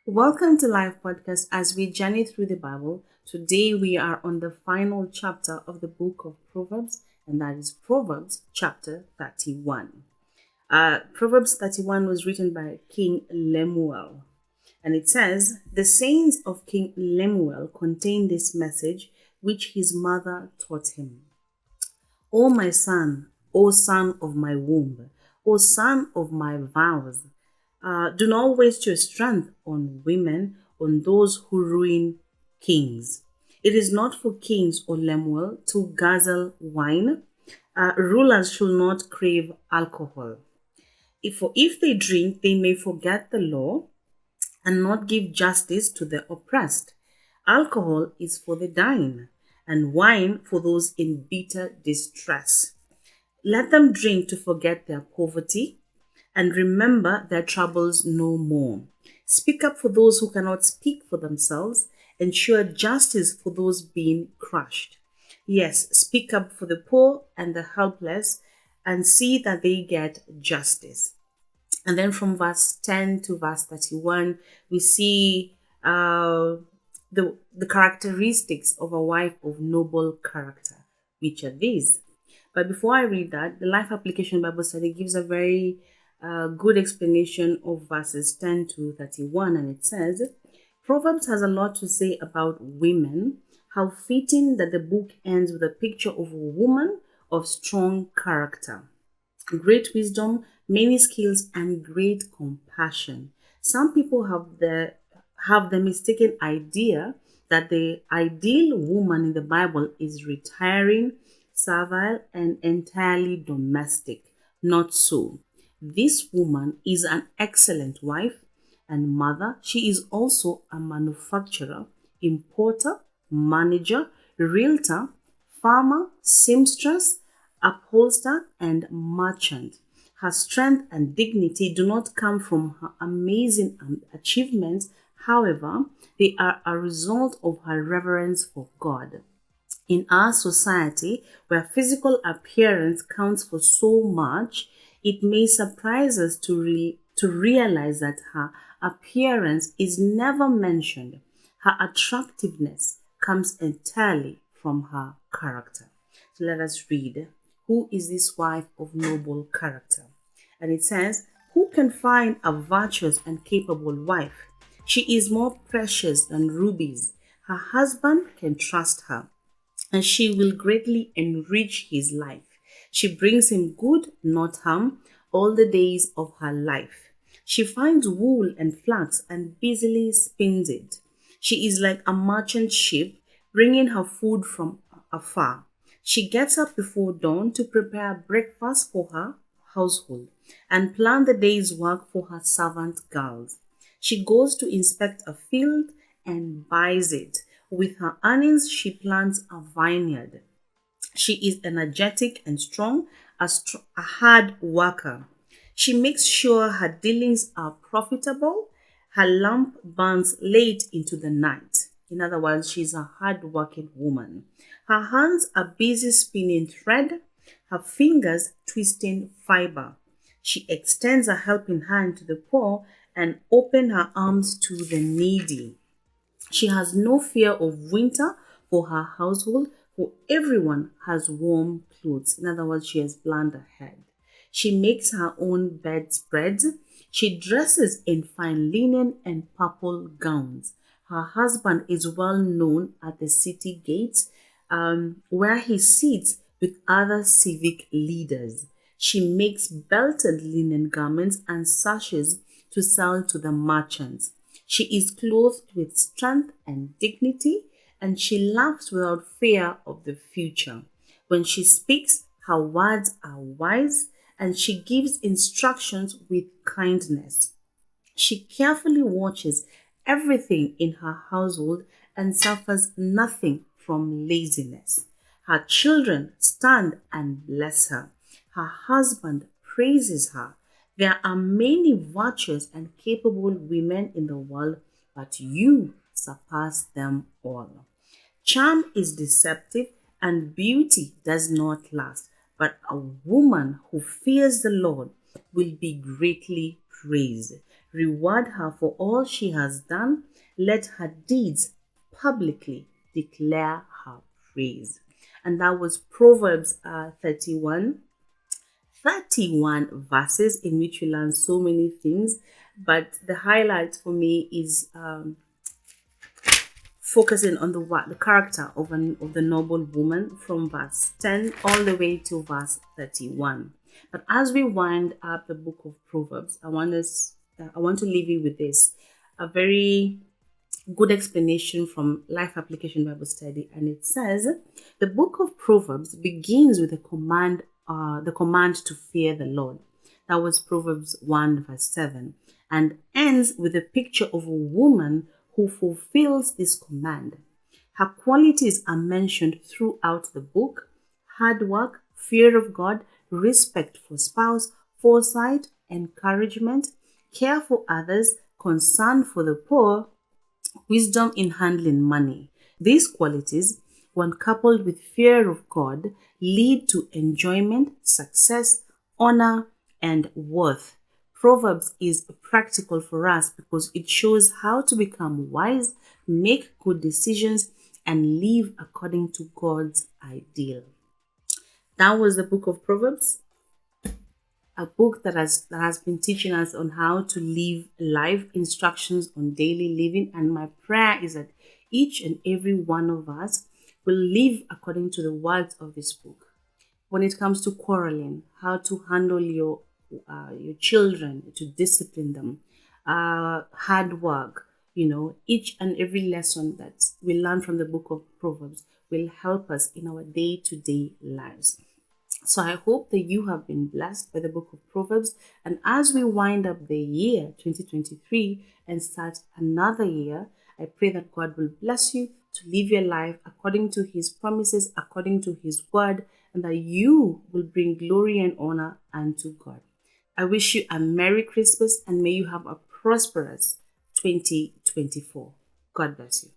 Welcome to Life Podcast as we journey through the Bible. Today we are on the final chapter of the book of Proverbs, and that is Proverbs chapter 31. Proverbs 31 was written by King Lemuel, and it says, "The sayings of King Lemuel contain this message which his mother taught him. O my son, O son of my womb, O son of my vows, do not waste your strength on women, on those who ruin kings. It is not for kings, O Lemuel, to guzzle wine. Rulers should not crave alcohol. For if they drink, they may forget the law and not give justice to the oppressed. Alcohol is for the dying, and wine for those in bitter distress. Let them drink to forget their poverty and remember their troubles no more. Speak up for those who cannot speak for themselves. Ensure justice for those being crushed. Yes, speak up for the poor and the helpless and see that they get justice." And then from verse 10 to verse 31, we see the characteristics of a wife of noble character, which are these. But before I read that, the Life Application Bible Study gives a very good explanation of verses 10 to 31, and it says, Proverbs has a lot to say about women. How fitting that the book ends with a picture of a woman of strong character, great wisdom, many skills, and great compassion. Some people have the mistaken idea that the ideal woman in the Bible is retiring, servile, and entirely domestic. Not so. This woman is an excellent wife and mother. She is also a manufacturer, importer, manager, realtor, farmer, seamstress, upholsterer, and merchant. Her strength and dignity do not come from her amazing achievements. However, they are a result of her reverence for God. In our society, where physical appearance counts for so much, it may surprise us to realize that her appearance is never mentioned. Her attractiveness comes entirely from her character. So let us read. Who is this wife of noble character? And it says, who can find a virtuous and capable wife? She is more precious than rubies. Her husband can trust her, and she will greatly enrich his life. She brings him good, not harm, all the days of her life. She finds wool and flax and busily spins it. She is like a merchant ship, bringing her food from afar. She gets up before dawn to prepare breakfast for her household and plan the day's work for her servant girls. She goes to inspect a field and buys it. With her earnings, she plants a vineyard. She is energetic and strong, a hard worker. She makes sure her dealings are profitable. Her lamp burns late into the night. In other words, she's a hard-working woman. Her hands are busy spinning thread, her fingers twisting fiber. She extends a helping hand to the poor and opens her arms to the needy. She has no fear of winter for her household, for everyone has warm clothes. In other words, she has planned ahead. She makes her own bedspreads. She dresses in fine linen and purple gowns. Her husband is well known at the city gates, where he sits with other civic leaders. She makes belted linen garments and sashes to sell to the merchants. She is clothed with strength and dignity, and she laughs without fear of the future. When she speaks, her words are wise, and she gives instructions with kindness. She carefully watches everything in her household and suffers nothing from laziness. Her children stand and bless her. Her husband praises her. There are many virtuous and capable women in the world, but you surpass them all. Charm is deceptive and beauty does not last, but a woman who fears the Lord will be greatly praised. Reward her for all she has done. Let her deeds publicly declare her praise. And that was Proverbs 31 verses in which we learn so many things. But the highlight for me is focusing on the character of the noble woman from verse 10 all the way to verse 31. But as we wind up the book of Proverbs, I want to leave you with this, a very good explanation from Life Application Bible Study, and it says the book of Proverbs begins with the command to fear the Lord. That was Proverbs 1 verse 7, and ends with a picture of a woman who fulfills this command. Her qualities are mentioned throughout the book: hard work, fear of God, respect for spouse, foresight, encouragement, care for others, concern for the poor, wisdom in handling money. These qualities, when coupled with fear of God, lead to enjoyment, success, honor, and worth. Proverbs is practical for us because it shows how to become wise, make good decisions, and live according to God's ideal. That was the book of Proverbs, a book that has been teaching us on how to live life, instructions on daily living. And my prayer is that each and every one of us will live according to the words of this book. When it comes to quarreling, how to handle your children, to discipline them, hard work, each and every lesson that we learn from the book of Proverbs will help us in our day-to-day lives. So I hope that you have been blessed by the book of Proverbs. And as we wind up the year 2023 and start another year, I pray that God will bless you to live your life according to his promises, according to his word, and that you will bring glory and honor unto God. I wish you a Merry Christmas and may you have a prosperous 2024. God bless you.